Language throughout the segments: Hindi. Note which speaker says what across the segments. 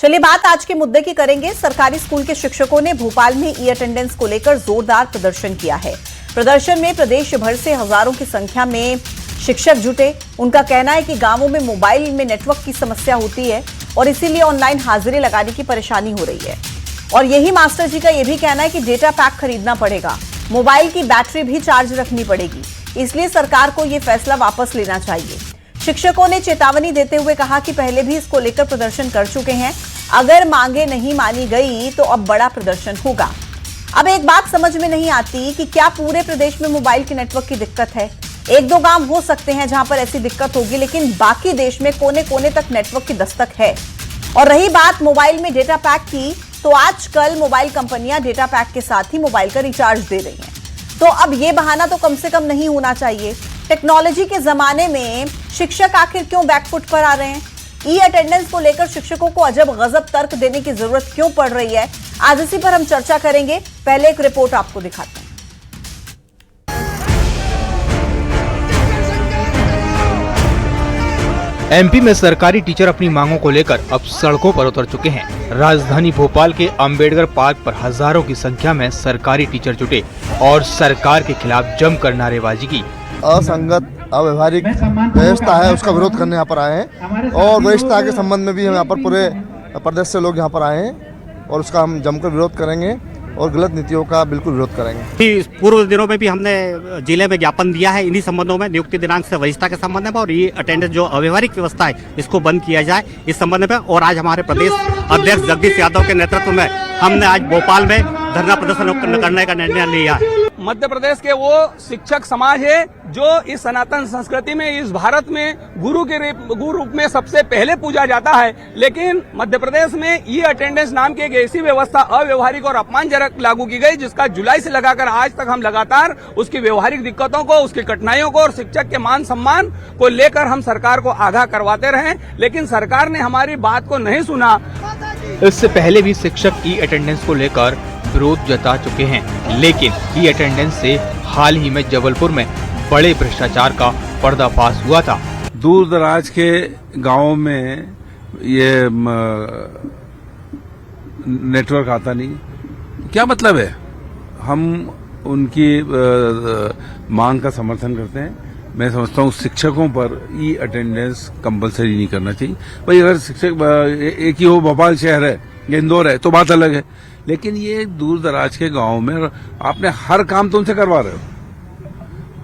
Speaker 1: चलिए बात आज के मुद्दे की करेंगे। सरकारी स्कूल के शिक्षकों ने भोपाल में ई अटेंडेंस को लेकर जोरदार प्रदर्शन किया है। प्रदर्शन में प्रदेश भर से हजारों की संख्या में शिक्षक जुटे। उनका कहना है कि गांवों में मोबाइल में नेटवर्क की समस्या होती है और इसीलिए ऑनलाइन हाजिरी लगाने की परेशानी हो रही है। और यही मास्टर जी का यह भी कहना है कि डेटा पैक खरीदना पड़ेगा, मोबाइल की बैटरी भी चार्ज रखनी पड़ेगी, इसलिए सरकार को यह फैसला वापस लेना चाहिए। शिक्षकों ने चेतावनी देते हुए कहा कि पहले भी इसको लेकर प्रदर्शन कर चुके हैं, अगर मांगे नहीं मानी गई तो अब बड़ा प्रदर्शन होगा। अब एक बात समझ में नहीं आती कि क्या पूरे प्रदेश में मोबाइल के नेटवर्क की दिक्कत है? एक दो गांव हो सकते हैं जहां पर ऐसी दिक्कत होगी, लेकिन बाकी देश में कोने कोने तक नेटवर्क की दस्तक है। और रही बात मोबाइल में डेटा पैक की, तो आजकल मोबाइल कंपनियां डेटा पैक के साथ ही मोबाइल का रिचार्ज दे रही हैं। तो अब यह बहाना तो कम से कम नहीं होना चाहिए। टेक्नोलॉजी के जमाने में शिक्षक आखिर क्यों बैकफुट पर आ रहे हैं? ई अटेंडेंस को लेकर शिक्षकों को अजब गजब तर्क देने की जरूरत क्यों पड़ रही है? आज इसी पर हम चर्चा करेंगे। पहले एक रिपोर्ट आपको दिखाते हैं।
Speaker 2: एमपी में सरकारी टीचर अपनी मांगों को लेकर अब सड़कों पर उतर चुके हैं। राजधानी भोपाल के अंबेडकर पार्क पर हजारों की संख्या में सरकारी टीचर जुटे और सरकार के खिलाफ जमकर नारेबाजी की।
Speaker 3: असंगत अव्यवहारिक व्यवस्था है, उसका विरोध करने यहाँ पर आए हैं और व्यवस्था के संबंध में भी हम यहाँ पर पूरे प्रदेश से लोग यहाँ पर आए हैं और उसका हम जमकर विरोध करेंगे और गलत नीतियों का बिल्कुल विरोध करेंगे।
Speaker 4: पूर्व दिनों में भी हमने जिले में ज्ञापन दिया है इन्हीं संबंधों में, नियुक्ति दिनांक से वरिष्ठता के संबंध में और ये अटेंडेंस जो अव्यवहारिक व्यवस्था है इसको बंद किया जाए इस संबंध में। और आज हमारे प्रदेश अध्यक्ष जगदीश यादव के नेतृत्व में हमने आज भोपाल में धरना प्रदर्शन करने का निर्णय लिया है।
Speaker 5: मध्य प्रदेश के वो शिक्षक समाज है जो इस सनातन संस्कृति में, इस भारत में गुरु रूप में सबसे पहले पूजा जाता है, लेकिन मध्य प्रदेश में ई अटेंडेंस नाम की एक ऐसी व्यवस्था अव्यवहारिक और अपमानजनक लागू की गई, जिसका जुलाई से लगाकर आज तक हम लगातार उसकी व्यवहारिक दिक्कतों को, उसकी कठिनाइयों को और शिक्षक के मान सम्मान को लेकर हम सरकार को आगाह करवाते रहे, लेकिन सरकार ने हमारी बात को नहीं सुना।
Speaker 2: इससे पहले भी शिक्षक ई अटेंडेंस को लेकर विरोध जता चुके हैं, लेकिन ई अटेंडेंस से हाल ही में जबलपुर में बड़े भ्रष्टाचार का पर्दाफाश हुआ था।
Speaker 6: दूर दराज के गांवों में ये नेटवर्क आता नहीं, क्या मतलब है? हम उनकी मांग का समर्थन करते हैं। मैं समझता हूँ शिक्षकों पर ई अटेंडेंस कंपलसरी नहीं करना चाहिए। भाई अगर शिक्षक एक ही हो, भोपाल शहर है या इंदौर है तो बात अलग है, लेकिन ये दूर दराज के गांव में आपने हर काम तो उनसे करवा रहे हो,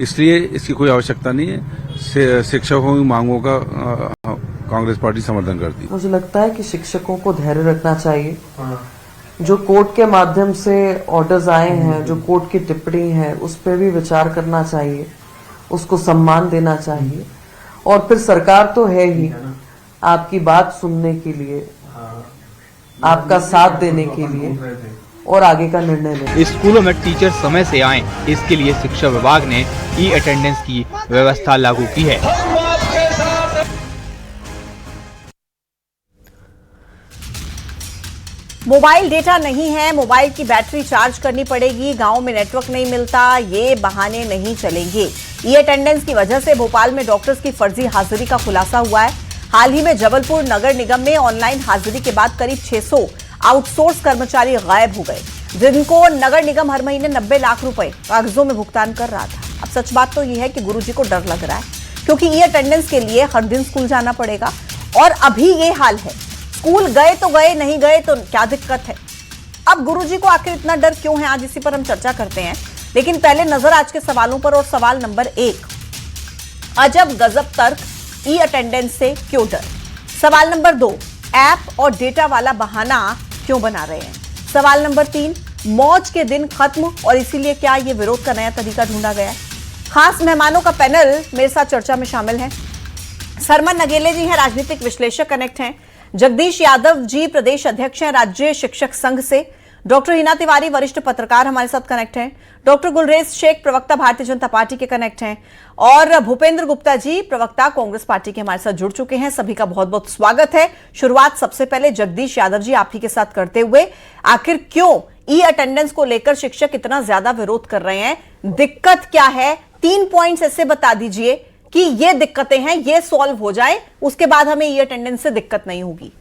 Speaker 6: इसलिए इसकी कोई आवश्यकता नहीं है। शिक्षकों की मांगों का कांग्रेस पार्टी समर्थन करती है।
Speaker 7: मुझे लगता है कि शिक्षकों को धैर्य रखना चाहिए। जो कोर्ट के माध्यम से ऑर्डर्स आए हैं, जो कोर्ट की टिप्पणी है, उस पर भी विचार करना चाहिए, उसको सम्मान देना चाहिए। और फिर सरकार तो है ही आपकी बात सुनने के लिए, आपका साथ देने के लिए और आगे का निर्णय लें।
Speaker 2: स्कूलों में टीचर समय से आएं, इसके लिए शिक्षा विभाग ने ई अटेंडेंस की व्यवस्था लागू की है।
Speaker 1: मोबाइल डेटा नहीं है, मोबाइल की बैटरी चार्ज करनी पड़ेगी, गांव में नेटवर्क नहीं मिलता, ये बहाने नहीं चलेंगे। ई अटेंडेंस की वजह से भोपाल में डॉक्टर्स की फर्जी हाजिरी का खुलासा हुआ है। हाल ही में जबलपुर नगर निगम में ऑनलाइन हाजिरी के बाद करीब 600 आउटसोर्स कर्मचारी गायब हो गए, जिनको नगर निगम हर महीने 90 लाख रुपए कागजों में भुगतान कर रहा था। अब सच बात तो यह है कि गुरुजी को डर लग रहा है, क्योंकि ई अटेंडेंस के लिए हर दिन स्कूल जाना पड़ेगा और अभी ये हाल है। स्कूल गए तो गए, नहीं गए तो क्या दिक्कत है? अब गुरुजी को आखिर इतना डर क्यों है, आज इसी पर हम चर्चा करते हैं। लेकिन पहले नजर आज के सवालों पर। और सवाल नंबर 1, अजब गजब तर्क, ई अटेंडेंस से क्यों डर? सवाल नंबर 2, ऐप और डेटा वाला बहाना क्यों बना रहे हैं? सवाल नंबर 3, मौज के दिन खत्म और इसीलिए क्या ये विरोध का नया तरीका ढूंढा गया है? खास मेहमानों का पैनल मेरे साथ चर्चा में शामिल है। सरमन नगेले जी हैं, राजनीतिक विश्लेषक कनेक्ट हैं। जगदीश यादव जी प्रदेश अध्यक्ष हैं राज्य शिक्षक संघ से। डॉक्टर हिना तिवारी वरिष्ठ पत्रकार हमारे साथ कनेक्ट हैं। डॉक्टर गुलरेज शेख प्रवक्ता भारतीय जनता पार्टी के कनेक्ट हैं और भूपेंद्र गुप्ता जी प्रवक्ता कांग्रेस पार्टी के हमारे साथ जुड़ चुके हैं। सभी का बहुत बहुत स्वागत है। शुरुआत सबसे पहले जगदीश यादव जी आप ही के साथ करते हुए, आखिर क्यों ई अटेंडेंस को लेकर शिक्षक इतना ज्यादा विरोध कर रहे हैं? दिक्कत क्या है? 3 पॉइंट्स ऐसे बता दीजिए कि ये दिक्कतें हैं, ये सॉल्व हो जाए, उसके बाद हमें ई अटेंडेंस से दिक्कत नहीं होगी।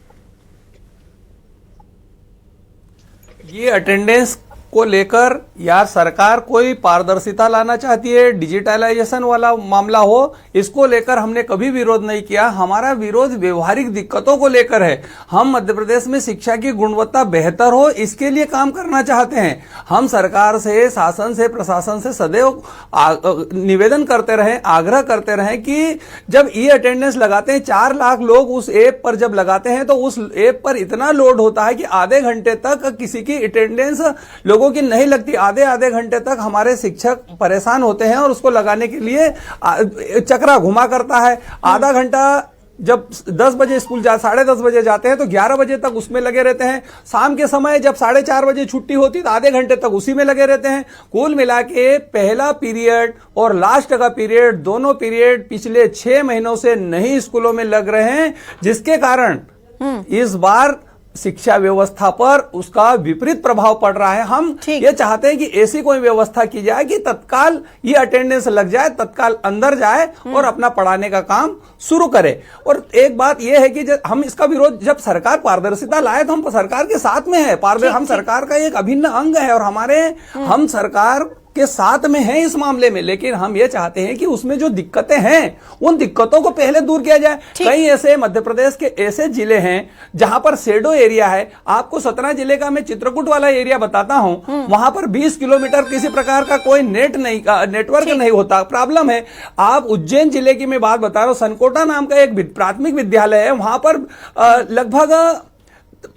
Speaker 5: ये अटेंडेंस को लेकर या सरकार कोई पारदर्शिता लाना चाहती है, डिजिटलाइजेशन वाला मामला हो, इसको लेकर हमने कभी विरोध नहीं किया। हमारा विरोध व्यवहारिक दिक्कतों को लेकर है। हम मध्य प्रदेश में शिक्षा की गुणवत्ता बेहतर हो, इसके लिए काम करना चाहते हैं। हम सरकार से, शासन से, प्रशासन से सदैव निवेदन करते रहे, आग्रह करते रहे कि जब ई अटेंडेंस लगाते हैं, 4 लाख लोग उस ऐप पर जब लगाते हैं तो उस ऐप पर इतना लोड होता है कि आधे घंटे तक किसी की अटेंडेंस लोगों की नहीं लगती। आधे घंटे तक हमारे शिक्षक परेशान होते हैं और उसको लगाने के लिए चक्रा घुमा करता है। आधा घंटा जब 10 बजे स्कूल 10:30 बजे जाते हैं तो 11 बजे तक उसमें लगे रहते हैं। शाम के समय जब 4:30 बजे छुट्टी होती तो आधे घंटे तक उसी में लगे रहते हैं। कुल मिला के पहला पीरियड और लास्ट का पीरियड, दोनों पीरियड पिछले 6 महीनों से नहीं स्कूलों में लग रहे हैं, जिसके कारण इस बार शिक्षा व्यवस्था पर उसका विपरीत प्रभाव पड़ रहा है। हम ये चाहते हैं कि ऐसी कोई व्यवस्था की जाए कि तत्काल ये अटेंडेंस लग जाए, तत्काल अंदर जाए और अपना पढ़ाने का काम शुरू करे। और एक बात यह है कि हम इसका विरोध, जब सरकार पारदर्शिता लाए तो हम सरकार के साथ में है। हम सरकार का एक अभिन्न अंग है और हम सरकार के साथ में हैं इस मामले में, लेकिन हम ये चाहते हैं कि उसमें जो दिक्कतें हैं उन दिक्कतों को पहले दूर किया जाए। कई ऐसे मध्य प्रदेश के ऐसे जिले हैं जहां पर शेडो एरिया है। आपको सतना जिले का मैं चित्रकूट वाला एरिया बताता हूं, वहां पर 20 किलोमीटर किसी प्रकार का कोई नेटवर्क नहीं होता, प्रॉब्लम है। आप उज्जैन जिले की मैं बात बता रहा हूं, सनकोटा नाम का एक प्राथमिक विद्यालय है, वहां पर लगभग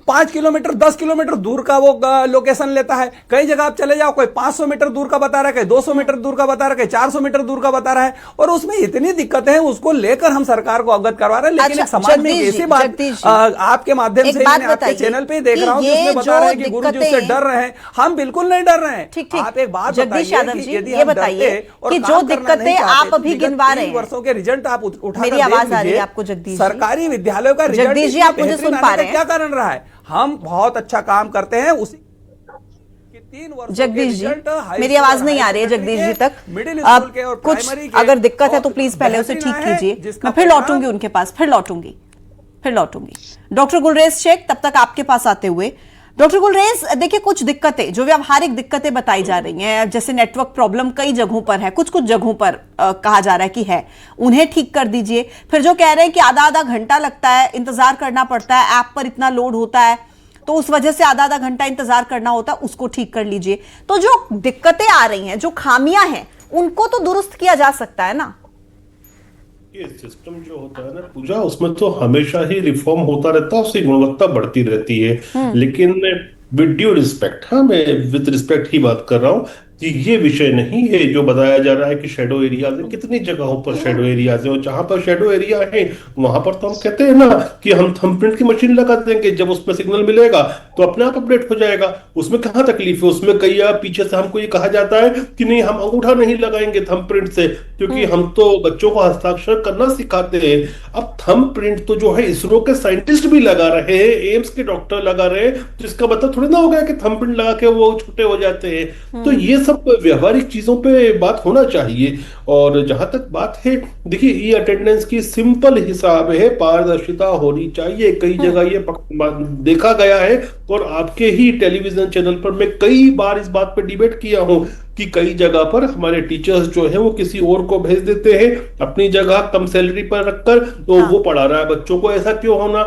Speaker 5: 5 किलोमीटर 10 किलोमीटर दूर का वो लोकेशन लेता है। कई जगह आप चले जाओ, कोई 500 मीटर दूर का बता रहा है, कोई 200 मीटर दूर का बता रहा है, कोई 400 मीटर दूर का बता रहा है, और उसमें इतनी दिक्कतें हैं, उसको लेकर हम सरकार को अवगत करवा रहे हैं। लेकिन एक समाज में ऐसी बात आपके माध्यम से, मैं आपके चैनल पे देख रहा हूं कि उसमें बता रहे हैं कि गुरुजी उससे डर रहे हैं। हम बिल्कुल नहीं डर रहे हैं। आप एक बात
Speaker 1: जगदीश यादव जी, ये बताइए कि जो दिक्कतें आप अभी गिनवा रहे हैं,
Speaker 5: वर्षों के रिजल्ट आप उठा,
Speaker 1: मेरी आवाज आ रही है आपको जगदीश?
Speaker 5: सरकारी विद्यालयों का रिजल्ट,
Speaker 1: जगदीश जी आप मुझे सुन पा रहे हैं? क्या
Speaker 5: कारण रहा है? हम बहुत अच्छा काम करते हैं। उसी 3 वर्षों
Speaker 1: जगदीश जी, मेरी आवाज नहीं आ रही है जगदीश जी तक। अब कुछ अगर दिक्कत है तो प्लीज पहले उसे ठीक कीजिए। मैं फिर लौटूंगी उनके पास, फिर लौटूंगी। डॉक्टर गुलरेज शेख, तब तक आपके पास आते हुए, डॉक्टर गुलरेज, देखिए कुछ दिक्कतें, जो व्यावहारिक दिक्कतें बताई जा रही हैं, जैसे नेटवर्क प्रॉब्लम कई जगहों पर है, कुछ जगहों पर कहा जा रहा है कि है, उन्हें ठीक कर दीजिए। फिर जो कह रहे हैं कि आधा घंटा लगता है, इंतजार करना पड़ता है, ऐप पर इतना लोड होता है तो उस वजह से आधा घंटा इंतजार करना होता है, उसको ठीक कर लीजिए। तो जो दिक्कतें आ रही हैं, जो खामियां हैं, उनको तो दुरुस्त किया जा सकता है ना?
Speaker 8: ये सिस्टम जो होता है ना पूजा, उसमें तो हमेशा ही रिफॉर्म होता रहता है, उसकी गुणवत्ता बढ़ती रहती है। लेकिन विद ड्यू रिस्पेक्ट, हाँ मैं विद रिस्पेक्ट ही बात कर रहा हूँ कि ये विषय नहीं है जो बताया जा रहा है कि शेडो एरियाज है। कितनी जगहों पर शेडो एरियाज है, और जहां पर शेडो एरिया है वहां पर तो हम कहते हैं ना कि हम थंबप्रिंट की मशीन लगा देंगे, जब उसमें सिग्नल मिलेगा तो अपने आप अपडेट हो जाएगा। उसमें कहाँ तकलीफ है? उसमें कई पीछे से हमको ये कहा जाता है कि नहीं हम अंगूठा नहीं लगाएंगे थंबप्रिंट से, क्योंकि हम तो बच्चों को हस्ताक्षर करना सिखाते हैं। अब थंबप्रिंट तो जो है इसरो के साइंटिस्ट भी लगा रहे हैं, एम्स के डॉक्टर लगा रहे हैं, तो इसका मतलब थोड़ी ना हो गया कि थंबप्रिंट लगा के वो छोटे हो जाते हैं। तो ये सब व्यवहारिक चीजों पे बात होना चाहिए। और जहां तक बात है, देखिए ई अटेंडेंस की सिंपल हिसाब है, पारदर्शिता होनी चाहिए। कई जगह ये देखा गया है और आपके ही टेलीविजन चैनल पर मैं कई बार इस बात पे डिबेट किया हूं कि कई जगह पर हमारे टीचर्स जो है वो किसी और को भेज देते हैं अपनी जगह कम सैलरी पर रखकर, तो वो पढ़ा रहा है बच्चों को। ऐसा क्यों होना?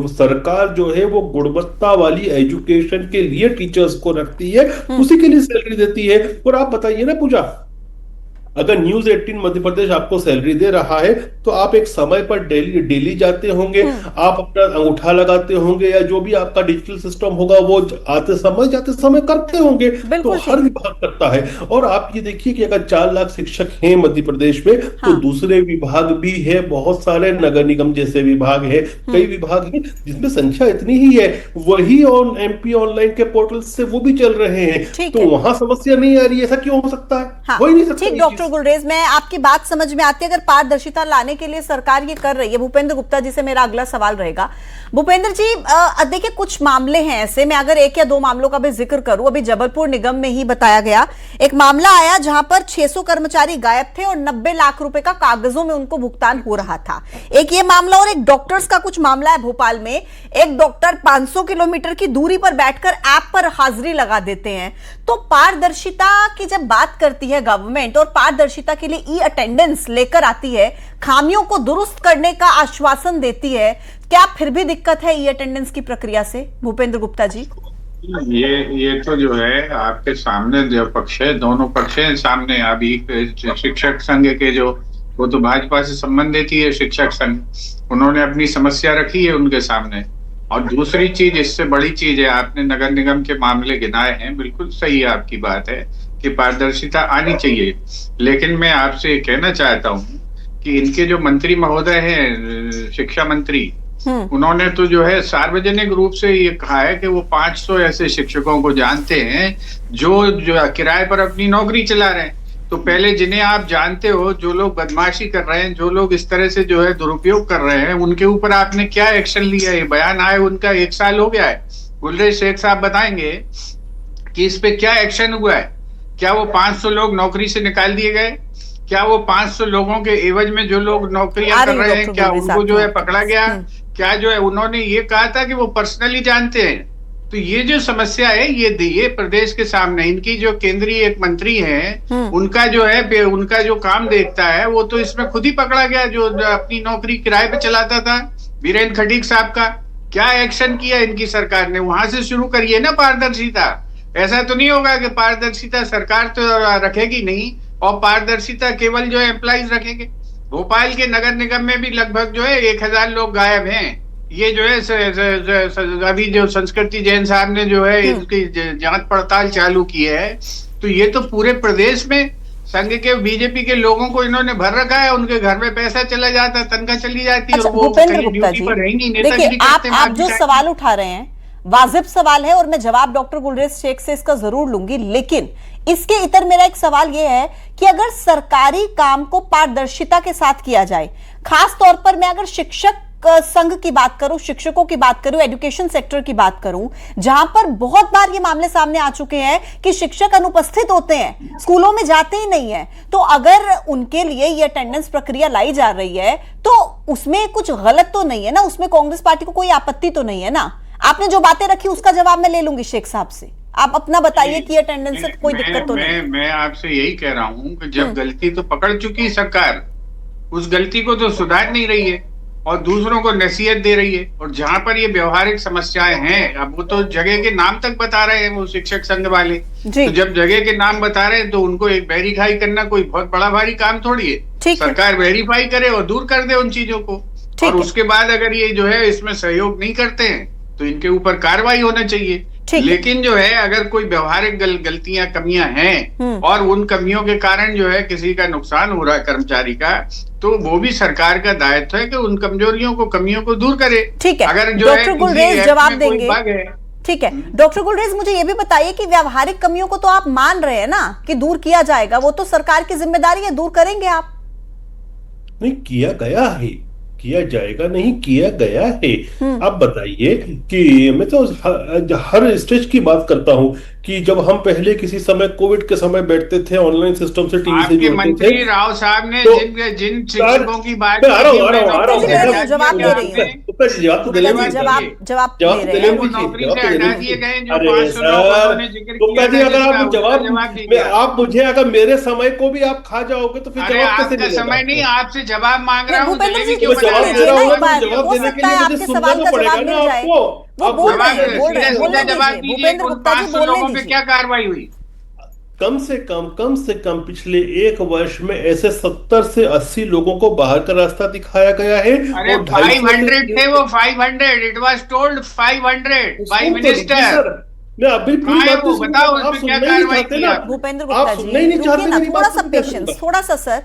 Speaker 8: सरकार जो है वो गुणवत्ता वाली एजुकेशन के लिए टीचर्स को रखती है, उसी के लिए सैलरी देती है। और आप बताइए ना पूजा, अगर न्यूज 18 मध्य प्रदेश आपको सैलरी दे रहा है तो आप एक समय पर डेली जाते होंगे, आप अपना अंगूठा लगाते होंगे, या जो भी आपका डिजिटल सिस्टम होगा वो आते समय जाते समय करते होंगे। तो हर विभाग करता है। और आप ये देखिए कि अगर 4 लाख शिक्षक हैं मध्य प्रदेश में, तो दूसरे विभाग भी है, बहुत सारे नगर निगम जैसे विभाग है, कई विभाग है जिसमें संख्या इतनी ही है, वही MP ऑनलाइन के पोर्टल से वो भी चल रहे हैं। तो वहां समस्या नहीं आ रही है। ऐसा क्यों हो सकता है? हो ही नहीं सकता।
Speaker 1: डॉक्टर गुलरेज, मैं आपकी बात समझ में आती है। अगर पारदर्शिता लाने के लिए सरकार ये कर रही है, भूपेंद्र गुप्ता जी से मेरा अगला सवाल रहेगा। भूपेंद्र जी, देखिए कुछ मामले हैं ऐसे, मैं अगर एक या दो मामलों का भी जिक्र करूं, अभी जबलपुर निगम में ही बताया गया एक मामला आया जहां पर 600 कर्मचारी गायब थे और 90 लाख रुपए का कागजों में उनको भुगतान हो रहा था। एक ये मामला, और एक डॉक्टर्स का कुछ मामला है भोपाल में। एक डॉक्टर 500 किलोमीटर की दूरी पर बैठकर ऐप पर हाजिरी लगा देते हैं। तो पारदर्शिता की जब बात करती है गवर्नमेंट और पारदर्शिता के लिए ई अटेंडेंस लेकर आती है, खामियों को दुरुस्त करने का आश्वासन देती है, क्या फिर भी दिक्कत है ई अटेंडेंस की प्रक्रिया से? भूपेंद्र गुप्ता जी,
Speaker 9: ये तो जो है आपके सामने जो पक्ष है, दोनों पक्ष हैं सामने। अभी शिक्षक संघ के जो, वो तो भाजपा से संबंधित ही है शिक्षक संघ, उन्होंने अपनी समस्या रखी है उनके सामने। और दूसरी चीज, इससे बड़ी चीज है, आपने नगर निगम के मामले गिनाए हैं, बिल्कुल सही है आपकी बात है कि पारदर्शिता आनी चाहिए। लेकिन मैं आपसे कहना चाहता हूँ कि इनके जो मंत्री महोदय हैं, शिक्षा मंत्री, उन्होंने तो जो है सार्वजनिक रूप से ये कहा है कि वो 500 ऐसे शिक्षकों को जानते हैं जो किराए पर अपनी नौकरी चला रहे हैं। तो पहले जिन्हें आप जानते हो, जो लोग बदमाशी कर रहे हैं, जो लोग इस तरह से जो है दुरुपयोग कर रहे हैं, उनके ऊपर आपने क्या एक्शन लिया? ये बयान आए उनका 1 साल हो गया है। गुलरेज शेख साहब बताएंगे कि इस पे क्या एक्शन हुआ है? क्या वो 500 लोग नौकरी से निकाल दिए गए? क्या वो 500 लोगों के एवज में जो लोग नौकरियां कर रहे हैं, क्या उनको जो है पकड़ा गया? क्या जो है उन्होंने ये कहा था कि वो पर्सनली जानते हैं? तो ये जो समस्या है, ये प्रदेश के सामने, इनकी जो केंद्रीय एक मंत्री हैं, उनका जो है, उनका जो काम देखता है, वो तो इसमें खुद ही पकड़ा गया, जो अपनी नौकरी किराए पे चलाता था, वीरेंद्र खटीक साहब का। क्या एक्शन किया इनकी सरकार ने? वहां से शुरू करिए ना पारदर्शिता। ऐसा तो नहीं होगा कि पारदर्शिता सरकार तो रखेगी नहीं और पारदर्शिता केवल जो है एम्प्लॉइज रखेंगे। भोपाल के नगर निगम में भी लगभग जो है 1000 लोग गायब हैं। ये जो है अभी जो संस्कृति जैन साहब ने जो है इसकी जांच पड़ताल चालू की है। तो ये तो पूरे प्रदेश में संघ के, बीजेपी के लोगों को इन्होंने भर रखा है। उनके घर में पैसा चला जाता, तनख्वाह चली जाती है।
Speaker 1: अच्छा,
Speaker 9: और वो
Speaker 1: भूपेंद्र गुप्ता जी, देखिए आप जो सवाल उठा रहे हैं वाजिब सवाल है और मैं जवाब डॉक्टर गुलरेज शेख से इसका जरूर लूंगी, लेकिन इसके इतर मेरा एक सवाल यह है कि अगर सरकारी काम को पारदर्शिता के साथ किया जाए, खास तौर पर मैं अगर शिक्षक संघ की बात करूं, शिक्षकों की बात करूं, एजुकेशन सेक्टर की बात करूं, जहां पर बहुत बार ये मामले सामने आ चुके हैं कि शिक्षक अनुपस्थित होते हैं, स्कूलों में जाते ही नहीं है, तो अगर उनके लिए ये अटेंडेंस प्रक्रिया लाई जा रही है तो उसमें कुछ गलत तो नहीं है ना? उसमें कांग्रेस पार्टी को कोई आपत्ति तो नहीं है ना? आपने जो बातें रखी उसका जवाब मैं ले लूंगी शेख साहब से, आप अपना बताइए कि अटेंडेंस से कोई दिक्कत तो नहीं।
Speaker 9: मैं आपसे यही कह रहा हूं कि जब गलती तो पकड़ चुकी सरकार, उस गलती को तो सुधार नहीं रही है और दूसरों को नसीहत दे रही है। और जहां पर ये व्यवहारिक समस्याएं हैं, अब वो तो जगह के नाम तक बता रहे हैं वो शिक्षक संघ वाले। तो जब जगह के नाम बता रहे हैं तो उनको एक वेरीफाई करना कोई बहुत बड़ा भारी काम थोड़ी है। सरकार वेरीफाई करे और दूर कर दे उन चीजों को, और उसके बाद अगर ये जो है इसमें सहयोग नहीं करते हैं तो इनके ऊपर कार्रवाई होना चाहिए। लेकिन जो है अगर कोई व्यवहारिक गलतियां, कमियां हैं और उन कमियों के कारण जो है किसी का नुकसान हो रहा है कर्मचारी का, तो वो भी सरकार का दायित्व है कि उन कमजोरियों को, कमियों को दूर करे।
Speaker 1: ठीक है,
Speaker 9: अगर जो
Speaker 1: डॉक्टर गुलरेज जवाब देंगे। ठीक है डॉक्टर गुलरेज, मुझे ये भी बताइए कि व्यावहारिक कमियों को तो आप मान रहे हैं ना कि दूर किया जाएगा, वो तो सरकार की जिम्मेदारी है, दूर करेंगे आप?
Speaker 8: नहीं, किया गया है, किया जाएगा नहीं, किया गया है। आप बताइए कि मैं तो हर स्टेज की बात करता हूं कि जब हम पहले किसी समय कोविड के समय बैठते थे ऑनलाइन सिस्टम से, टीवी से जुड़ते
Speaker 9: मंत्री
Speaker 8: थे,
Speaker 9: राव साहब ने
Speaker 8: तो
Speaker 9: जिन शिक्षकों की बात
Speaker 8: आ रहा हूं
Speaker 1: जवाब दे रही हूं,
Speaker 8: जवाब दे आप मुझे, अगर मेरे समय को भी आप खा जाओगे तो फिर जवाब कैसे मिलेगा?
Speaker 9: समय नहीं, आपसे जवाब मांग रहा हूँ।
Speaker 8: जवाब दे रहा हूँ, जवाब देने के लिए मुझे सुनना तो पड़ेगा ना आपको।
Speaker 1: भूपेंद्र गुप्ता जी बोलने दीजिए।
Speaker 9: क्या कार्रवाई हुई?
Speaker 8: कम से कम पिछले 1 वर्ष में ऐसे 70 से 80 लोगों को बाहर का रास्ता दिखाया गया है।
Speaker 9: अरे 500 थे वो, 500, it was told 500 by minister.
Speaker 8: मैं अभी पूरी बात तो
Speaker 9: बताओ, उसमें क्या कार्रवाई की?
Speaker 1: भूपेंद्र गुप्ता जी रुकिए ना, थोड़ा सा पेशेंस, थोड़ा सा सर,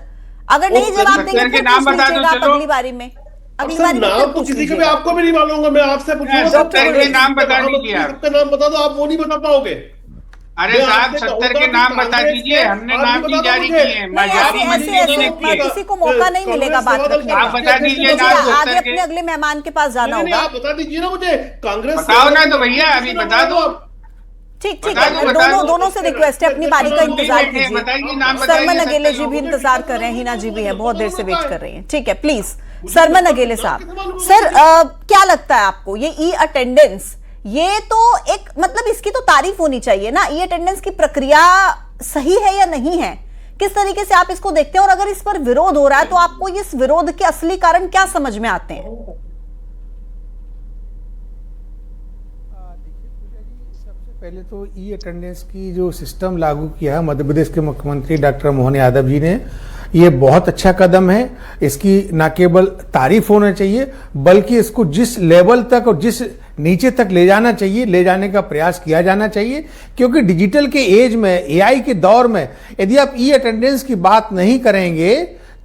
Speaker 1: अगर नहीं जवाब देंगे फिर
Speaker 9: नाम बता दो, चलो
Speaker 1: अगली बारी में। अगली बारी
Speaker 8: नाम तो किसी का भी आपको भी नहीं मालूंगा, मैं आपसे पूछूंगा
Speaker 9: नाम बता दीजिए,
Speaker 8: आपका नाम बता दो, आप वो नहीं बता पाओगे।
Speaker 9: अरे साहब 70 के नाम बता दीजिए, हमने नाम नहीं जारी किए हैं।
Speaker 1: किसी को मौका नहीं मिलेगा बात रखने का।
Speaker 9: आप बता दीजिए
Speaker 1: मुझे
Speaker 9: नाम
Speaker 1: आगे अपने अगले मेहमान के पास जाना होगा।
Speaker 8: आप बता दीजिए ना मुझे, कांग्रेस
Speaker 9: बताओ ना तो भैया, अभी बता दो।
Speaker 1: ठीक है, दोनों से रिक्वेस्ट है, अपनी बारी का इंतजार कीजिए। सरमन अगेले जी भी इंतजार कर रहे हैं, हिना जी भी है, बहुत देर से वेट कर रही हैं। ठीक है, प्लीज सरमन अगेले साहब। सर, क्या लगता है आपको ये ई अटेंडेंस, ये तो एक मतलब इसकी तो तारीफ होनी चाहिए ना, ई अटेंडेंस की प्रक्रिया सही है या नहीं है, किस तरीके से आप इसको देखते हैं? और अगर इस पर विरोध हो रहा है तो आपको इस विरोध के असली कारण क्या समझ में आते हैं?
Speaker 10: पहले तो ई अटेंडेंस की जो सिस्टम लागू किया है मध्य प्रदेश के मुख्यमंत्री डॉक्टर मोहन यादव जी ने, ये बहुत अच्छा कदम है। इसकी न केवल तारीफ होना चाहिए बल्कि इसको जिस लेवल तक और जिस नीचे तक ले जाना चाहिए, ले जाने का प्रयास किया जाना चाहिए। क्योंकि डिजिटल के एज में, एआई के दौर में यदि आप ई अटेंडेंस की बात नहीं करेंगे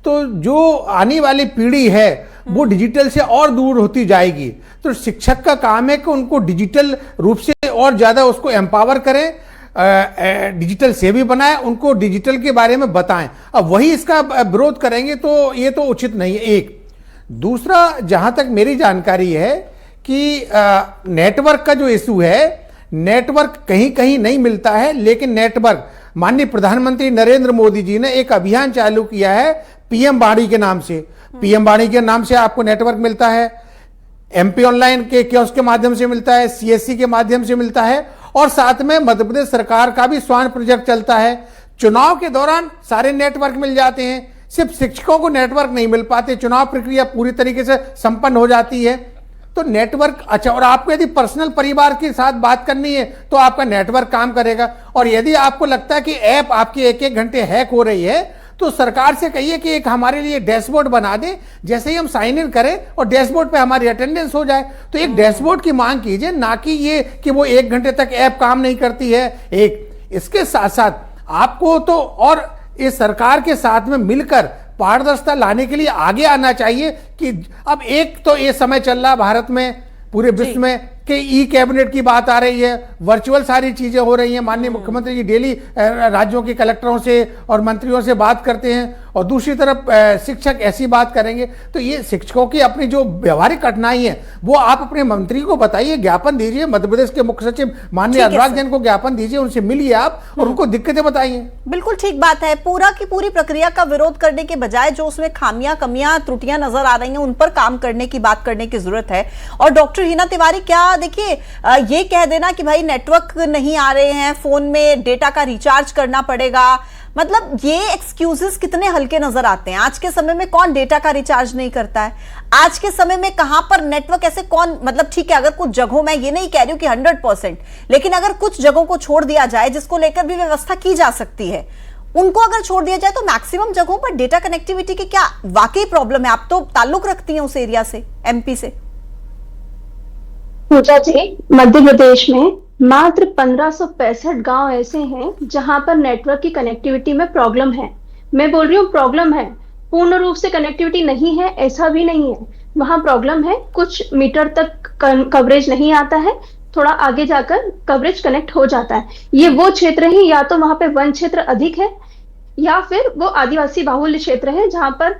Speaker 10: तो जो आने वाली पीढ़ी है वो डिजिटल से और दूर होती जाएगी। तो शिक्षक का काम है कि उनको डिजिटल रूप से और ज्यादा उसको एम्पावर करें, डिजिटल सेवी बनाएं, उनको डिजिटल के बारे में बताएं। अब वही इसका विरोध करेंगे तो ये तो उचित नहीं है। एक दूसरा, जहां तक मेरी जानकारी है कि नेटवर्क का जो इशू है, नेटवर्क कहीं कहीं नहीं मिलता है, लेकिन नेटवर्क माननीय प्रधानमंत्री नरेंद्र मोदी जी ने एक अभियान चालू किया है पीएम वाणी के नाम से। पीएम वाणी के नाम से आपको नेटवर्क मिलता है, एमपी ऑनलाइन के कियोस्क के माध्यम से मिलता है, सीएससी के माध्यम से मिलता है, और साथ में मध्य प्रदेश सरकार का भी स्वान प्रोजेक्ट चलता है। चुनाव के दौरान सारे नेटवर्क मिल जाते हैं, सिर्फ शिक्षकों को नेटवर्क नहीं मिल पाते, चुनाव प्रक्रिया पूरी तरीके से संपन्न हो जाती है। तो नेटवर्क अच्छा, और आपको यदि पर्सनल परिवार के साथ बात करनी है तो आपका नेटवर्क काम करेगा। और यदि आपको लगता है कि ऐप आपकी एक एक घंटे हैक हो रही है तो सरकार से कहिए कि एक हमारे लिए डैशबोर्ड बना दे, जैसे ही हम साइन इन करें और डैशबोर्ड पे हमारी अटेंडेंस हो जाए। तो एक डैशबोर्ड की मांग कीजिए, ना कि ये कि वो 1 घंटे तक ऐप काम नहीं करती है। एक इसके साथ साथ आपको तो और इस सरकार के साथ में मिलकर पारदर्शिता लाने के लिए आगे आना चाहिए कि अब एक तो ये समय चल रहा भारत में, पूरे विश्व में, कि ई कैबिनेट की बात आ रही है, वर्चुअल सारी चीजें हो रही हैं। माननीय मुख्यमंत्री जी डेली राज्यों के कलेक्टरों से और मंत्रियों से बात करते हैं, और दूसरी तरफ शिक्षक ऐसी बात करेंगे। तो ये शिक्षकों की अपनी जो व्यवहारिक कठिनाई है वो आप अपने मंत्री को बताइए, ज्ञापन दीजिए, मध्य प्रदेश के मुख्य सचिव माननीय अनुराग जैन को ज्ञापन दीजिए, उनसे मिलिए आप और उनको दिक्कतें बताइए।
Speaker 1: बिल्कुल ठीक बात है। पूरा की पूरी प्रक्रिया का विरोध करने के बजाय जो उसमें खामियां, कमियां, त्रुटियां नजर आ रही हैं उन पर काम करने की बात करने की जरूरत है। और डॉक्टर हिना तिवारी, क्या देखिए ये कह देना कि भाई नेटवर्क नहीं आ रहे हैं, फोन में डेटा का रिचार्ज करना पड़ेगा, मतलब ये एक्सक्यूजेस कितने हल्के नजर आते हैं। आज के समय में कौन डेटा का रिचार्ज नहीं करता है? आज के समय में कहां पर नेटवर्क ऐसे कौन, मतलब ठीक है अगर कुछ जगहों, मैं ये नहीं कह रही हूं कि 100%, लेकिन अगर कुछ जगहों को छोड़ दिया जाए जिसको लेकर भी व्यवस्था की जा सकती है, उनको अगर छोड़ दिया जाए तो मैक्सिमम जगहों पर डेटा कनेक्टिविटी की क्या वाकई प्रॉब्लम है? आप तो ताल्लुक रखती हैं उस एरिया से, एमपी से।
Speaker 11: पूजा जी, मध्य प्रदेश में मात्र 1565 गांव ऐसे हैं जहां पर नेटवर्क की कनेक्टिविटी में प्रॉब्लम है। मैं बोल रही हूँ प्रॉब्लम है, पूर्ण रूप से कनेक्टिविटी नहीं है ऐसा भी नहीं है, वहां प्रॉब्लम है। कुछ मीटर तक कवरेज नहीं आता है, थोड़ा आगे जाकर कवरेज कनेक्ट हो जाता है। ये वो क्षेत्र ही या तो वहां पे वन क्षेत्र अधिक है या फिर वो आदिवासी बाहुल्य क्षेत्र है जहां पर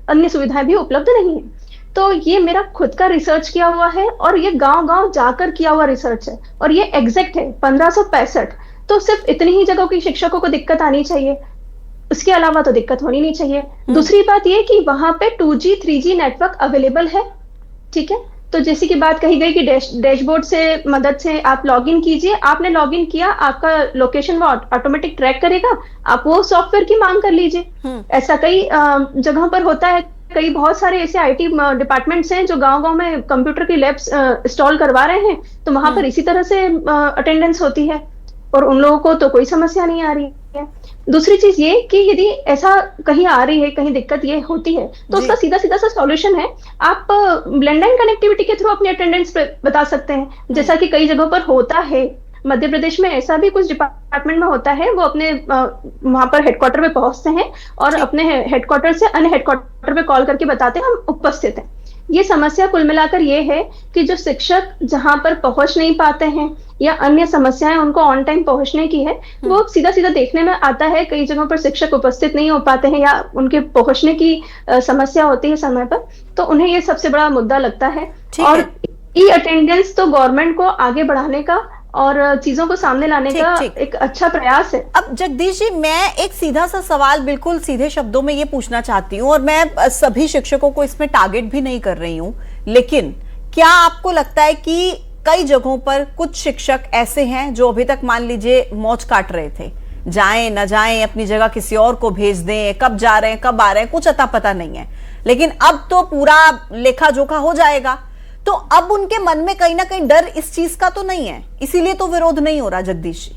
Speaker 11: अन्य सुविधाएं भी उपलब्ध नहीं है। तो ये मेरा खुद का रिसर्च किया हुआ है और ये गांव-गांव जाकर किया हुआ रिसर्च है और ये एग्जैक्ट है 1565। तो सिर्फ इतनी ही जगहों की शिक्षकों को दिक्कत आनी चाहिए, उसके अलावा तो दिक्कत होनी नहीं चाहिए। दूसरी बात ये कि वहां पे 2G 3G नेटवर्क अवेलेबल है, ठीक है। तो जैसे कि बात कही गई कि डैशबोर्ड से मदद से आप लॉगिन कीजिए, आपने लॉगिन किया, आपका लोकेशन वो ऑटोमेटिक ट्रैक करेगा, आप वो सॉफ्टवेयर की मांग कर लीजिए। ऐसा कई जगहों पर होता है, कई बहुत सारे ऐसे आईटी डिपार्टमेंट्स हैं जो गांव-गांव में कंप्यूटर की लैब्स इंस्टॉल करवा रहे हैं, तो वहां पर इसी तरह से अटेंडेंस होती है और उन लोगों को तो कोई समस्या नहीं आ रही है। दूसरी चीज ये कि यदि ऐसा कहीं आ रही है, कहीं दिक्कत ये होती है, तो उसका सीधा सीधा सा सॉल्यूशन है, आप लैंडलाइन कनेक्टिविटी के थ्रू अपनी अटेंडेंस बता सकते हैं, जैसा कि कई जगहों पर होता है। मध्य प्रदेश में ऐसा भी कुछ डिपार्टमेंट में होता है, वो अपने वहां पर हेडक्वार्टर पे पहुंचते हैं और अपने हेडक्वार्टर से अन्य हेडक्वार्टर पे कॉल करके बताते हैं हम उपस्थित हैं। ये समस्या कुल मिलाकर ये है कि जो शिक्षक जहां पर पहुंच नहीं पाते हैं या अन्य समस्याएं उनको ऑन टाइम पहुंचने की है, वो सीधा सीधा देखने में आता है। कई जगहों पर शिक्षक उपस्थित नहीं हो पाते हैं या उनके पहुंचने की समस्या होती है समय पर, तो उन्हें ये सबसे बड़ा मुद्दा लगता है। और ई अटेंडेंस तो गवर्नमेंट को आगे बढ़ाने का और चीजों को सामने लाने का एक अच्छा प्रयास है।
Speaker 1: अब जगदीश जी, मैं एक सीधा सा सवाल बिल्कुल सीधे शब्दों में ये पूछना चाहती हूँ, और मैं सभी शिक्षकों को इसमें टारगेट भी नहीं कर रही हूँ, लेकिन क्या आपको लगता है कि कई जगहों पर कुछ शिक्षक ऐसे हैं जो अभी तक मान लीजिए मौज काट रहे थे, जाएं न जाएं, अपनी जगह किसी और को भेज दें, कब जा रहे हैं कब आ रहे हैं कुछ अता पता नहीं है, लेकिन अब तो पूरा लेखा जोखा हो जाएगा, तो अब उनके मन में कहीं ना कहीं डर इस चीज का तो नहीं है, इसीलिए तो विरोध नहीं हो रहा। जगदीश जी,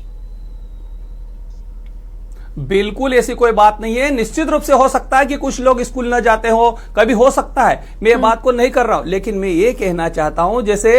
Speaker 5: बिल्कुल ऐसी कोई बात नहीं है। निश्चित रूप से हो सकता है कि कुछ लोग स्कूल न जाते हो, कभी हो सकता है, मैं ये बात को नहीं कर रहा हूं, लेकिन मैं ये कहना चाहता हूं जैसे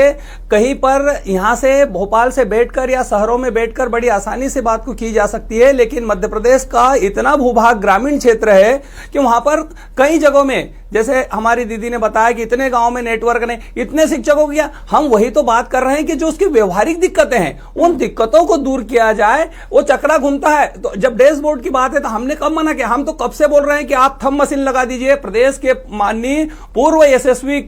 Speaker 5: कहीं पर यहां से भोपाल से बैठकर या शहरों में बैठकर बड़ी आसानी से बात को की जा सकती है, लेकिन मध्य प्रदेश का इतना भूभाग ग्रामीण क्षेत्र है कि वहां पर कई जगहों में, जैसे हमारी दीदी ने बताया कि इतने गांव में नेटवर्क नहीं, इतने शिक्षकों की, हम वही तो बात कर रहे हैं कि जो उसकी व्यवहारिक दिक्कतें हैं उन दिक्कतों को दूर किया जाए। वो चक्रा घूमता है, तो जब डैशबोर्ड की बात है तो हमने कब मना किया? हम तो कब से बोल रहे हैं कि आप थंब मशीन लगा दीजिए। प्रदेश के माननीय पूर्व यशस्वी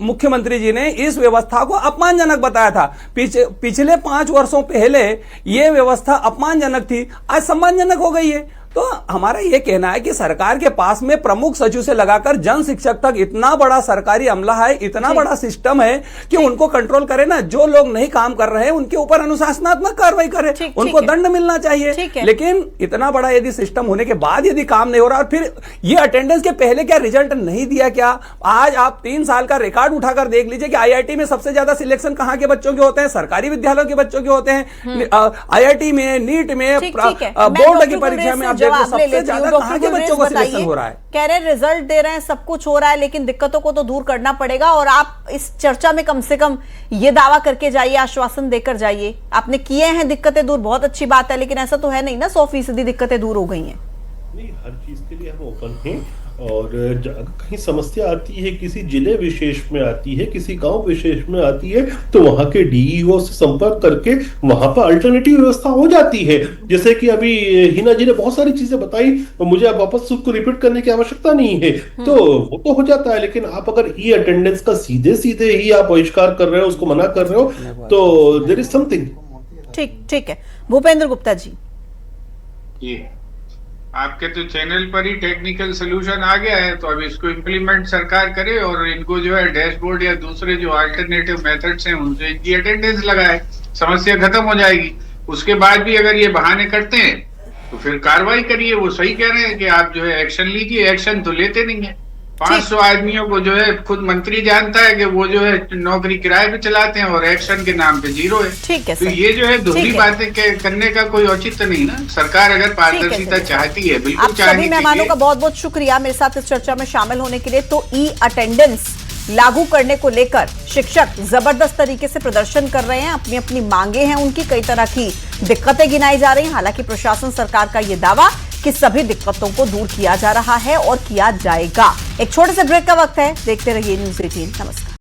Speaker 5: मुख्यमंत्री जी ने इस व्यवस्था को अपमानजनक बताया था। पिछले 5 वर्षों पहले यह व्यवस्था अपमानजनक थी, आज सम्मानजनक हो गई है। तो हमारा यह कहना है कि सरकार के पास में प्रमुख सचिव से लगाकर जन शिक्षक तक इतना बड़ा सरकारी अमला है, इतना बड़ा सिस्टम है कि उनको कंट्रोल करे ना। जो लोग नहीं काम कर रहे हैं उनके ऊपर अनुशासनात्मक कार्रवाई करे, उनको दंड मिलना चाहिए। लेकिन इतना बड़ा यदि सिस्टम होने के बाद यदि काम नहीं हो रहा, और फिर ये अटेंडेंस के पहले क्या रिजल्ट नहीं दिया क्या? आज आप 3 साल का रिकॉर्ड उठाकर देख लीजिए कि IIT में सबसे ज्यादा सिलेक्शन कहां के बच्चों के होते हैं? सरकारी विद्यालयों के बच्चों के होते हैं। IIT में, नीट में, बोर्ड की परीक्षा में सबसे ज्यादा कहां के बच्चों का सिलेक्शन हो रहा है?
Speaker 1: कह रहे हैं रिजल्ट दे रहे हैं, सब कुछ हो रहा है, लेकिन दिक्कतों को तो दूर करना पड़ेगा। और आप इस चर्चा में कम से कम ये दावा करके जाइए, आश्वासन देकर जाइए, आपने किए हैं दिक्कतें दूर, बहुत अच्छी बात है, लेकिन ऐसा तो है नहीं ना 100% दिक्कतें दूर हो गई हैं।
Speaker 8: नहीं, हर चीज के लिए हम ओपन हैं, और कहीं समस्या आती है, किसी जिले विशेष में आती है, किसी गांव विशेष में आती है, तो वहां के DEO से संपर्क करके वहां पर अल्टरनेटिव व्यवस्था हो जाती है। जैसे कि अभी हिना जी ने बहुत सारी चीजें बताई, तो मुझे अब वापस उसको रिपीट करने की आवश्यकता नहीं है, तो वो तो हो जाता है। लेकिन आप अगर ई अटेंडेंस का सीधे सीधे ही आप बहिष्कार कर रहे हो, उसको मना कर रहे हो, तो देयर इज समथिंग।
Speaker 1: ठीक है, भूपेंद्र गुप्ता जी।
Speaker 9: आपके तो चैनल पर ही टेक्निकल सोल्यूशन आ गया है, तो अब इसको इम्प्लीमेंट सरकार करे और इनको जो है डैशबोर्ड या दूसरे जो अल्टरनेटिव मेथड्स हैं उनसे इनकी अटेंडेंस लगाए, समस्या खत्म हो जाएगी। उसके बाद भी अगर ये बहाने करते हैं तो फिर कार्रवाई करिए। वो सही कह रहे हैं कि आप जो है एक्शन लीजिए, एक्शन तो लेते नहीं है। 500 आदमियों को जो है खुद मंत्री जानता है कि वो जो है नौकरी किराए पे चलाते हैं और एक्शन के नाम पे 0 है।
Speaker 1: ठीक है,
Speaker 9: तो ये जो है दोहरी बातें करने का कोई औचित्य नहीं ना। सरकार अगर पारदर्शिता चाहती है, बिल्कुल
Speaker 1: सभी मेहमानों का बहुत बहुत शुक्रिया मेरे साथ इस चर्चा में शामिल होने के लिए। तो ई अटेंडेंस लागू करने को लेकर शिक्षक जबरदस्त तरीके से प्रदर्शन कर रहे हैं, अपनी अपनी मांगे हैं उनकी, कई तरह की दिक्कतें गिनाई जा रही हैं। हालांकि प्रशासन सरकार का ये दावा कि सभी दिक्कतों को दूर किया जा रहा है और किया जाएगा। एक छोटे से ब्रेक का वक्त है, देखते रहिए न्यूज़ 18। नमस्कार।